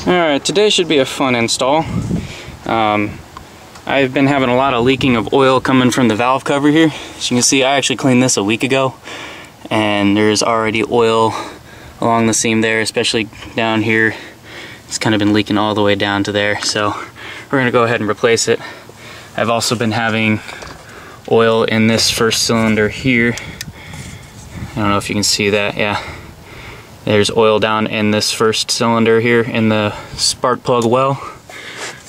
Alright, today should be a fun install. I've been having a lot of leaking of oil coming from the valve cover here. As you can see, I actually cleaned this a week ago, and there's already oil along the seam there, especially down here. It's kind of been leaking all the way down to there, so we're going to go ahead and replace it. I've also been having oil in this first cylinder here. I don't know if you can see that. Yeah, there's oil down in this first cylinder here in the spark plug well.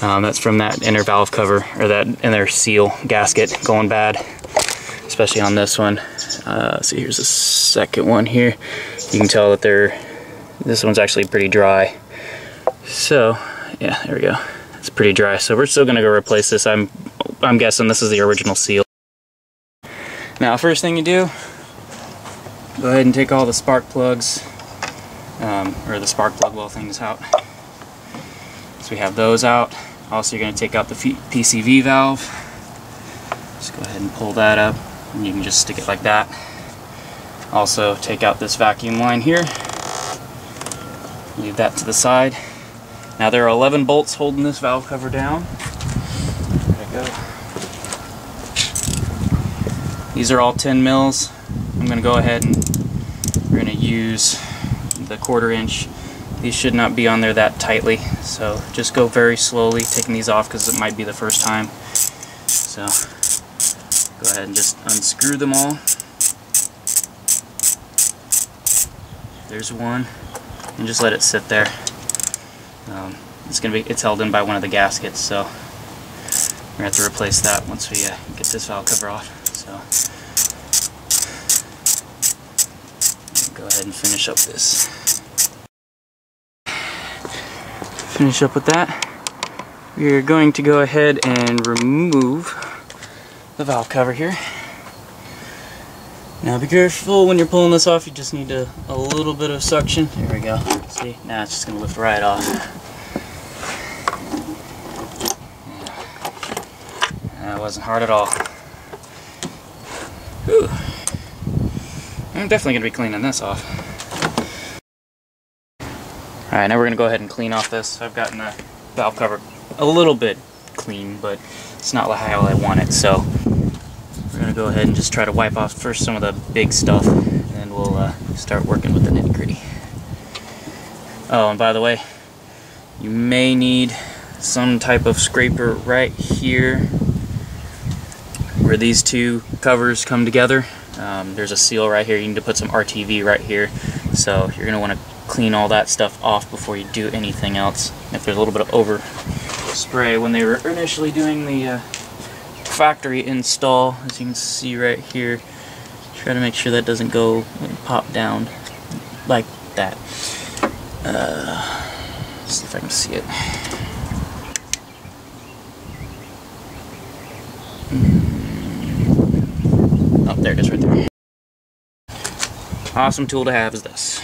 That's from that inner valve cover, or that inner seal gasket going bad, especially on this one. So here's the second one here. You can tell that this one's actually pretty dry. So yeah, there we go. It's pretty dry. So we're still gonna go replace this. I'm guessing this is the original seal. Now, first thing you do, go ahead and take all the spark plugs, or the spark plug well things out. So we have those out. Also, you're going to take out the PCV valve. Just go ahead and pull that up, and you can just stick it like that. Also, take out this vacuum line here. Leave that to the side. Now, there are 11 bolts holding this valve cover down. There we go. These are all 10 mils. I'm going to go ahead and we're going to use the 1/4 inch. These should not be on there that tightly, so just go very slowly taking these off because it might be the first time. So go ahead and just unscrew them all. There's one, and just let it sit there. It's held in by one of the gaskets, so we're gonna have to replace that once we get this valve cover off. So go ahead and finish up this. Finish up with that. We're going to go ahead and remove the valve cover here. Now be careful when you're pulling this off. You just need a little bit of suction. There we go. See? Now it's just going to lift right off. That wasn't hard at all. Whew. I'm definitely going to be cleaning this off. Alright, now we're going to go ahead and clean off this. I've gotten the valve cover a little bit clean, but it's not how I want it. So we're going to go ahead and just try to wipe off first some of the big stuff, and then we'll start working with the nitty-gritty. Oh, and by the way, you may need some type of scraper right here where these two covers come together. There's a seal right here. You need to put some RTV right here. So you're going to want to clean all that stuff off before you do anything else. If there's a little bit of overspray when they were initially doing the factory install, as you can see right here, try to make sure that doesn't go and pop down like that. Let's see if I can see it. Oh, there it is right there. Awesome tool to have is this.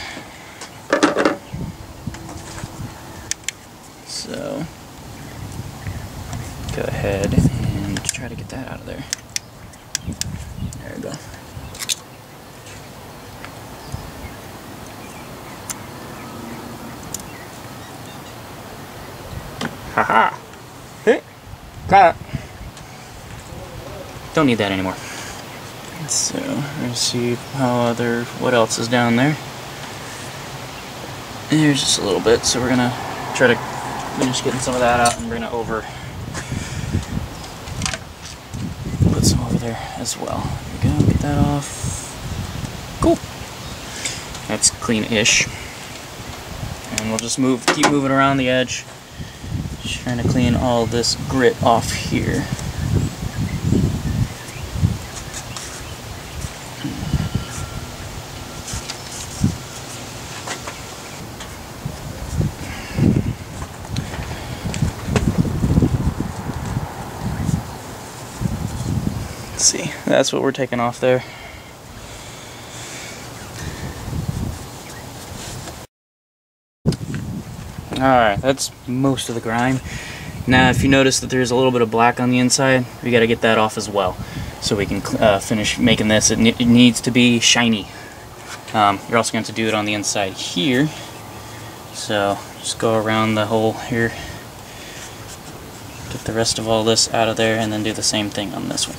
So, go ahead and try to get that out of there. There we go. Haha! Hey! Got it! Don't need that anymore. So, let's see what else is down there. There's just a little bit, so we're gonna try to finish getting some of that out, and we're gonna put some over there as well. There we go, get that off. Cool. That's clean-ish. And we'll just keep moving around the edge, just trying to clean all this grit off here. See, that's what we're taking off there. Alright, that's most of the grime. Now if you notice that there's a little bit of black on the inside, we got to get that off as well, so we can finish making this. It needs to be shiny. You're also going to have to do it on the inside here. So just go around the hole here, get the rest of all this out of there, and then do the same thing on this one.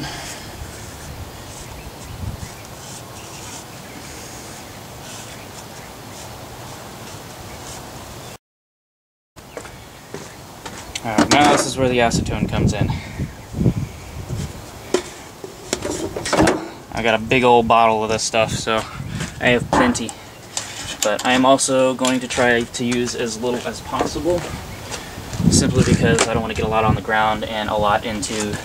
Alright, now this is where the acetone comes in. So, I got a big old bottle of this stuff, so I have plenty. But I am also going to try to use as little as possible, simply because I don't want to get a lot on the ground and a lot into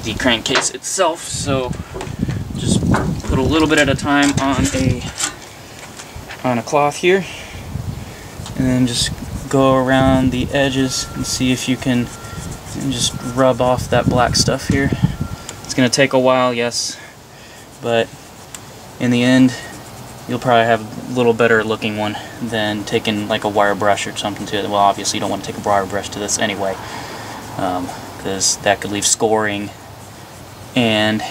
the crankcase itself. So just put a little bit at a time on a cloth here, and then just go around the edges and see if you can just rub off that black stuff here. It's going to take a while, yes, but in the end you'll probably have a little better looking one than taking like a wire brush or something to it. Well, obviously you don't want to take a wire brush to this anyway, because that could leave scoring and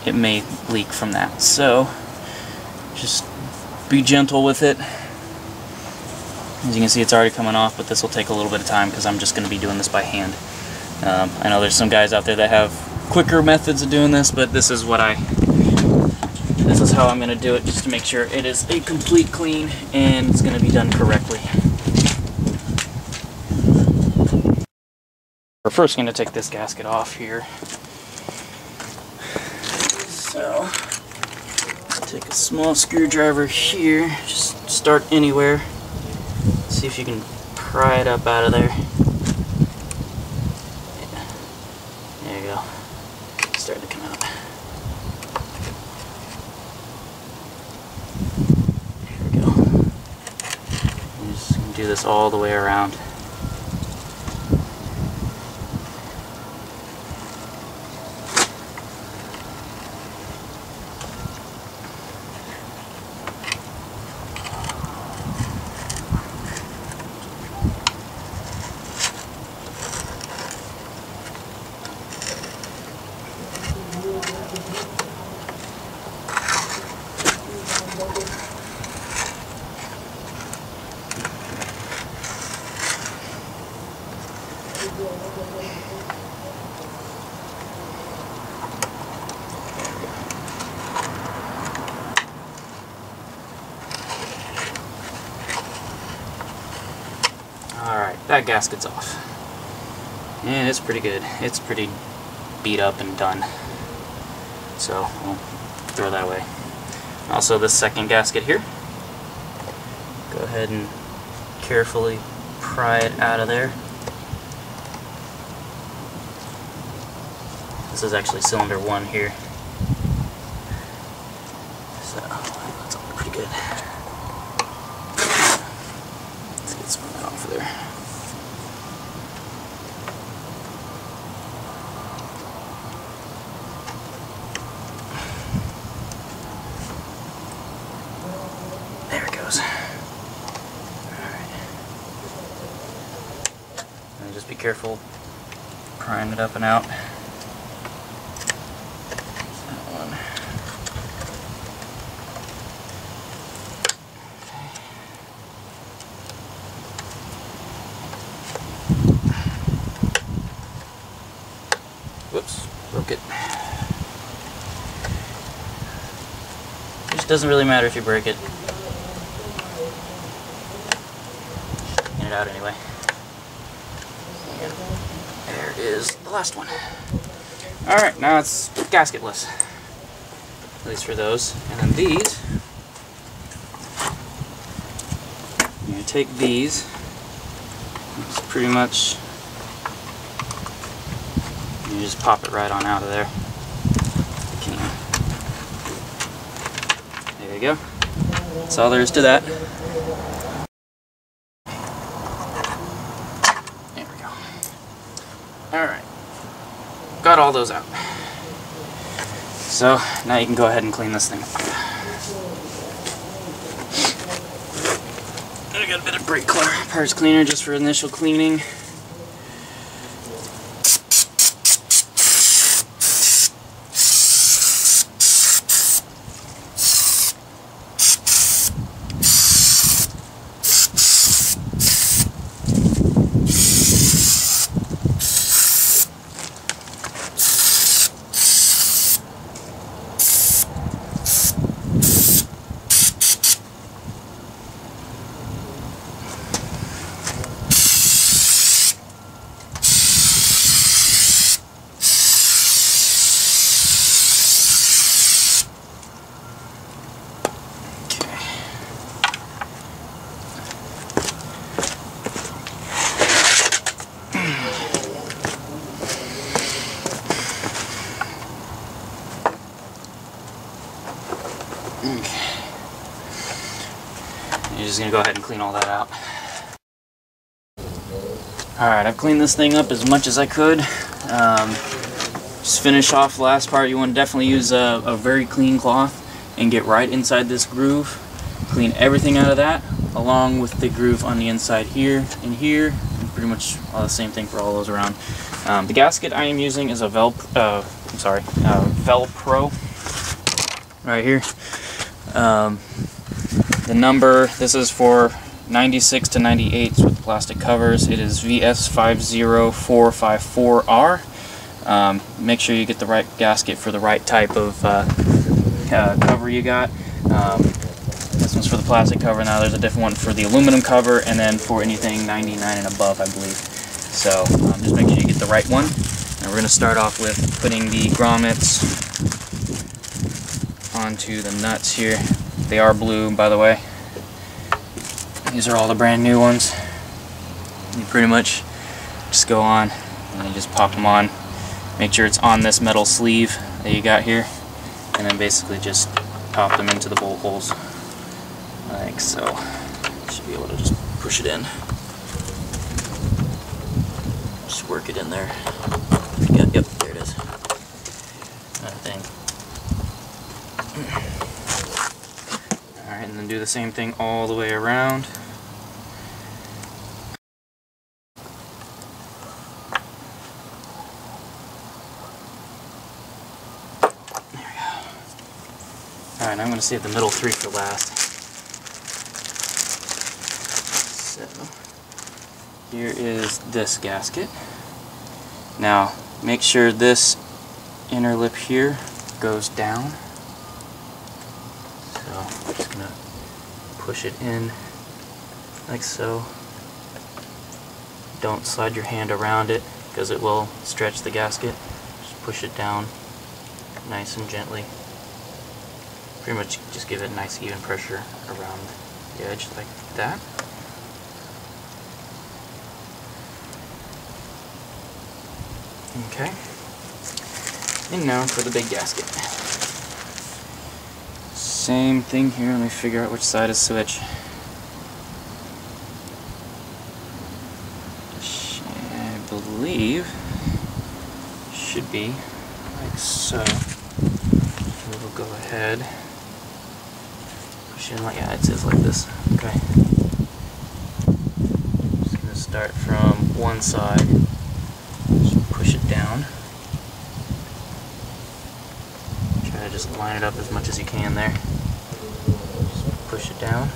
it may leak from that. So just be gentle with it. As you can see, it's already coming off, but this will take a little bit of time because I'm just going to be doing this by hand. I know there's some guys out there that have quicker methods of doing this, but this is how I'm going to do it, just to make sure it is a complete clean and it's going to be done correctly. We're first going to take this gasket off here. So, take a small screwdriver here, just start anywhere. See if you can pry it up out of there. Yeah. There you go. It's starting to come out. There we go. I'm just going to do this all the way around. Alright, that gasket's off. And it's pretty good. It's pretty beat up and done. So, we'll throw that away. Also, this second gasket here. Go ahead and carefully pry it out of there. This is actually cylinder 1 here. So, that's all pretty good. Let's get some of that off of there. There it goes. Alright. And just be careful prying it up and out. Whoops, broke it. It just doesn't really matter if you break it. Get it out anyway. And there is the last one. Alright, now it's gasketless. At least for those. And then these, I'm going to take these. It's pretty much, you just pop it right on out of there. There you go. That's all there is to that. There we go. Alright. Got all those out. So, now you can go ahead and clean this thing up. I got a bit of brake parts cleaner just for initial cleaning. just going to go ahead and clean all that out. Alright, I've cleaned this thing up as much as I could. Just finish off the last part. You want to definitely use a very clean cloth and get right inside this groove. Clean everything out of that, along with the groove on the inside here and here, and pretty much all the same thing for all those around. The gasket I am using is a Velcro right here. The number, this is for 96 to 98 with plastic covers. It is VS50454R. Make sure you get the right gasket for the right type of cover you got. This one's for the plastic cover. Now there's a different one for the aluminum cover, and then for anything 99 and above, I believe. So just make sure you get the right one. And we're going to start off with putting the grommets onto the nuts here. They are blue, by the way. These are all the brand new ones. You pretty much just go on and then just pop them on. Make sure it's on this metal sleeve that you got here, and then basically just pop them into the bolt holes like so. Should be able to just push it in. Just work it in there. Yep, there it is. That thing. Alright, and then do the same thing all the way around. Alright, I'm going to save the middle three for last. So, here is this gasket. Now, make sure this inner lip here goes down. So, I'm just going to push it in like so. Don't slide your hand around it because it will stretch the gasket. Just push it down nice and gently. Pretty much just give it nice even pressure around the edge like that. Okay. And now for the big gasket. Same thing here. Let me figure out which side is switch. I believe should be like so. We'll go ahead. Yeah, it says like this. Okay. Just gonna start from one side. Just push it down. Try to just line it up as much as you can there. Just push it down.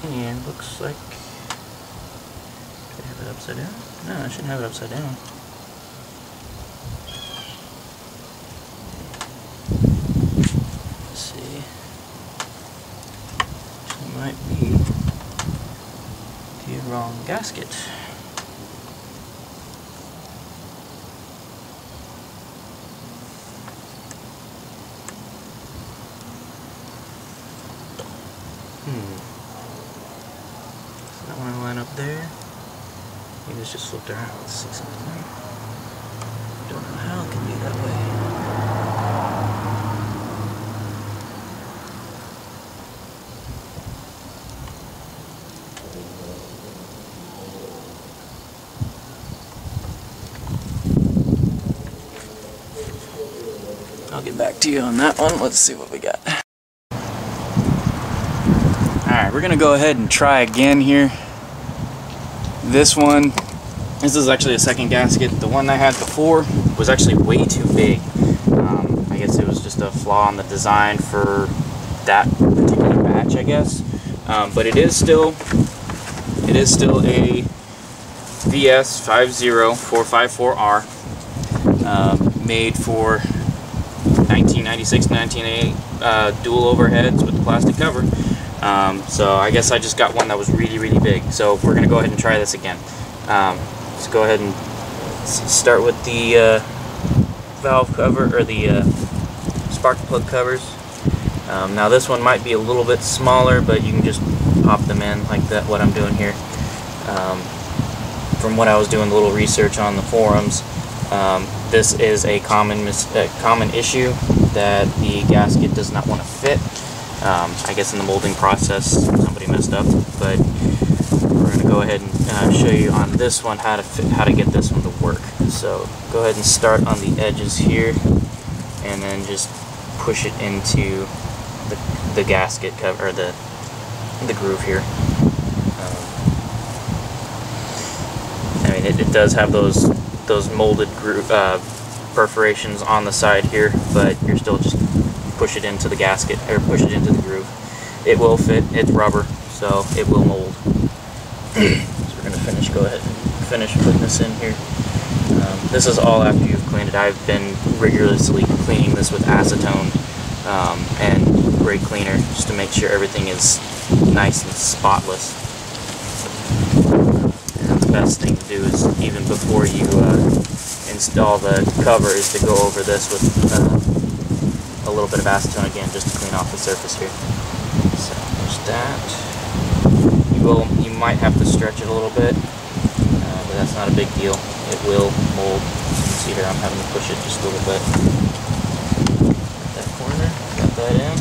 And looks like, do I have it upside down? No, I shouldn't have it upside down. Let's see. It might be the wrong gasket. That one line up there. Maybe it's just flipped around. Let's see something there. Don't know how it can be that way. I'll get back to you on that one. Let's see what we got. Alright, we're going to go ahead and try again here. This one, this is actually a second gasket. The one I had before was actually way too big. I guess it was just a flaw in the design for that particular batch, I guess. But it is still a VS50454R, made for 1996 to 1988 dual overheads with the plastic cover. So I guess I just got one that was really, really big. So we're going to go ahead and try this again. Let's go ahead and start with the valve cover, or the spark plug covers. Now this one might be a little bit smaller, but you can just pop them in like that, what I'm doing here. From what I was doing a little research on the forums, this is a common issue that the gasket does not want to fit. I guess in the molding process somebody messed up, but we're going to go ahead and show you on this one how to get this one to work. So go ahead and start on the edges here, and then just push it into the gasket cover, or the groove here. I mean, it does have those molded groove perforations on the side here, but you're still just push it into the gasket, or push it into the groove. It will fit. It's rubber, so it will mold. So we're going to go ahead and finish putting this in here. This is all after you've cleaned it. I've been rigorously cleaning this with acetone and brake cleaner, just to make sure everything is nice and spotless. And the best thing to do is, even before you install the cover, is to go over this with a little bit of acetone again, just to clean off the surface here. So there's that. You might have to stretch it a little bit, but that's not a big deal. It will mold. You can see here I'm having to push it just a little bit. Got that corner, got that in.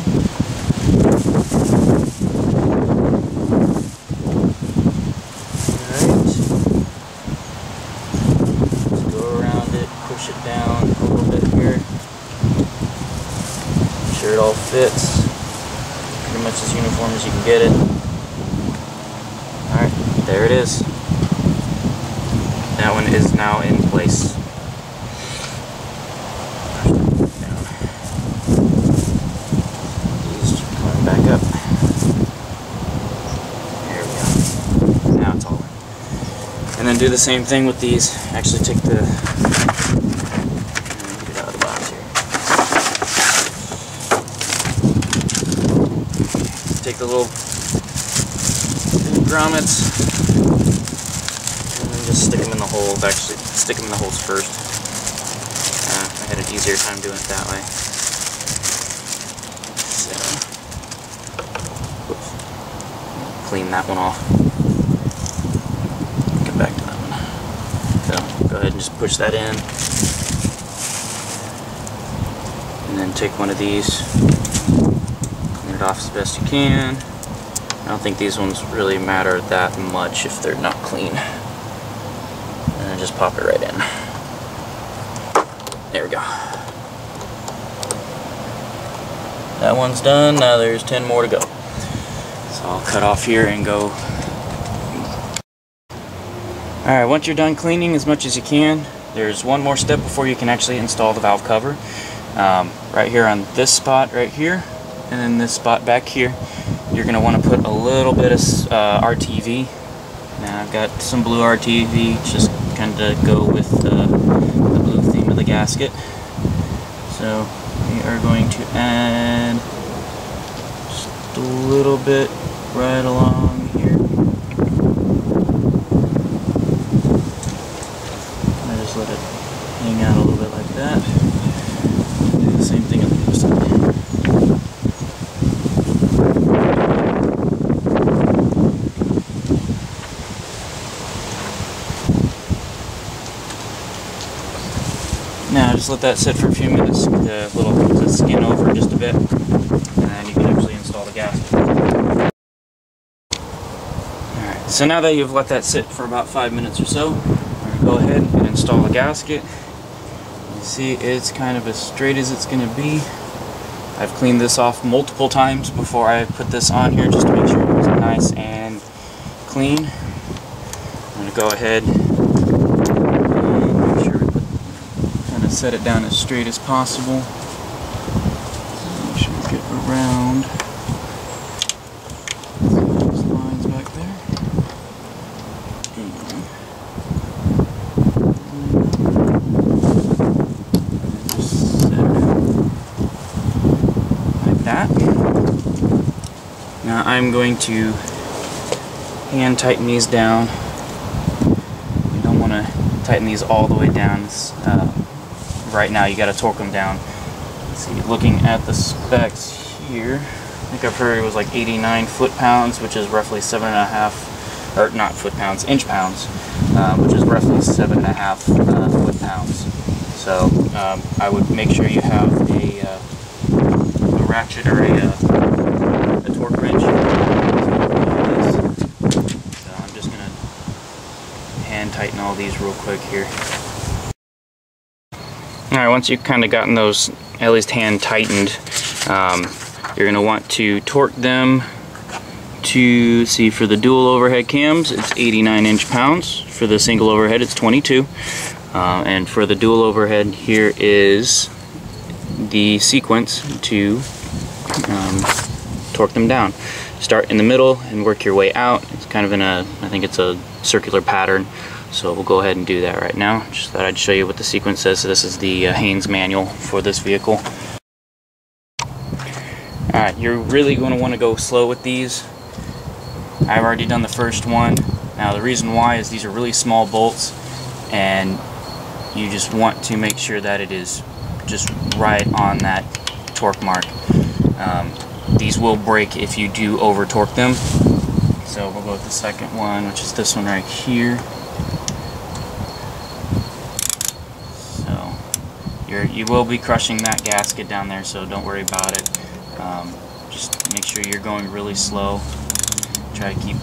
Alright. Just go around it, push it down a little bit here. Make sure it all fits. Pretty much as uniform as you can get it. Alright, there it is. That one is now in place. Down. These coming back up. There we go. Now it's all in. And then do the same thing with these. Actually take the... get it out of the box here. Take the little grommets, and then just stick them in the holes. Actually, stick them in the holes first. I had an easier time doing it that way. So, oops. Clean that one off. Get back to that one. So, go ahead and just push that in. And then take one of these, clean it off as best you can. I don't think these ones really matter that much if they're not clean. And then just pop it right in. There we go. That one's done. Now there's 10 more to go. So I'll cut off here and go. Alright, once you're done cleaning as much as you can, there's one more step before you can actually install the valve cover. Right here on this spot right here, and then this spot back here, you're going to want to put a little bit of RTV. Now I've got some blue RTV, just kind of go with the blue theme of the gasket. So we are going to add just a little bit right along here. I just let it hang out a little bit like that. Do the same thing on the other side. Now just let that sit for a few minutes, get the skin over just a bit, and then you can actually install the gasket. Alright, so now that you've let that sit for about 5 minutes or so, we're going to go ahead and install the gasket. You see it's kind of as straight as it's going to be. I've cleaned this off multiple times before I put this on here, just to make sure it was nice and clean. I'm going to go ahead and make sure we set it down as straight as possible. Make sure we get around those lines back there. And just set it like that. Now I'm going to hand tighten these down. You don't want to tighten these all the way down. right now. You got to torque them down. Let's see, looking at the specs here, I think I've heard it was like 89 foot-pounds, which is roughly 7.5, or not foot-pounds, inch-pounds, which is roughly 7.5 foot-pounds. So I would make sure you have a ratchet or a torque wrench. So I'm just going to hand tighten all these real quick here. Alright, once you've kind of gotten those at least hand tightened, you're going to want to torque them to, see, for the dual overhead cams it's 89 inch-pounds, for the single overhead it's 22, and for the dual overhead here is the sequence to torque them down. Start in the middle and work your way out. It's kind of in a, I think it's a circular pattern, so we'll go ahead and do that right now. Just thought I'd show you what the sequence says. So this is the Haynes manual for this vehicle. Alright, you're really going to want to go slow with these. I've already done the first one. Now the reason why is these are really small bolts, and you just want to make sure that it is just right on that torque mark. These will break if you do over torque them. So we'll go with the second one, which is this one right here. So you will be crushing that gasket down there, so don't worry about it. Just make sure you're going really slow. Try to keep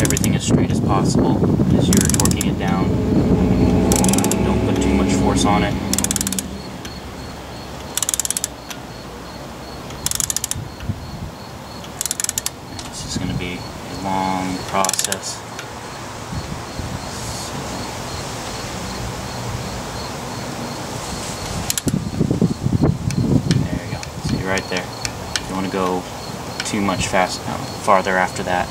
everything as straight as possible as you're torquing it down. Don't put too much force on it. This is going to be a long process. There you go. See, right there. You don't want to go too much farther after that.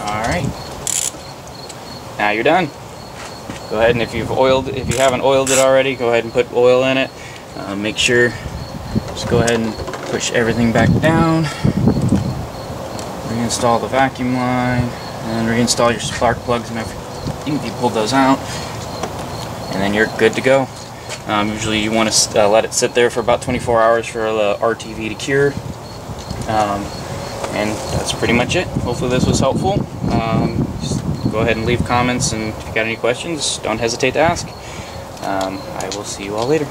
Alright, now you're done. Go ahead, and if you haven't oiled it already, go ahead and put oil in it. Make sure, just go ahead and push everything back down. Reinstall the vacuum line, and reinstall your spark plugs, and if you pulled those out, and then you're good to go. Usually you want to let it sit there for about 24 hours for the RTV to cure. And that's pretty much it. Hopefully this was helpful. Just go ahead and leave comments, and if you got any questions, don't hesitate to ask. I will see you all later.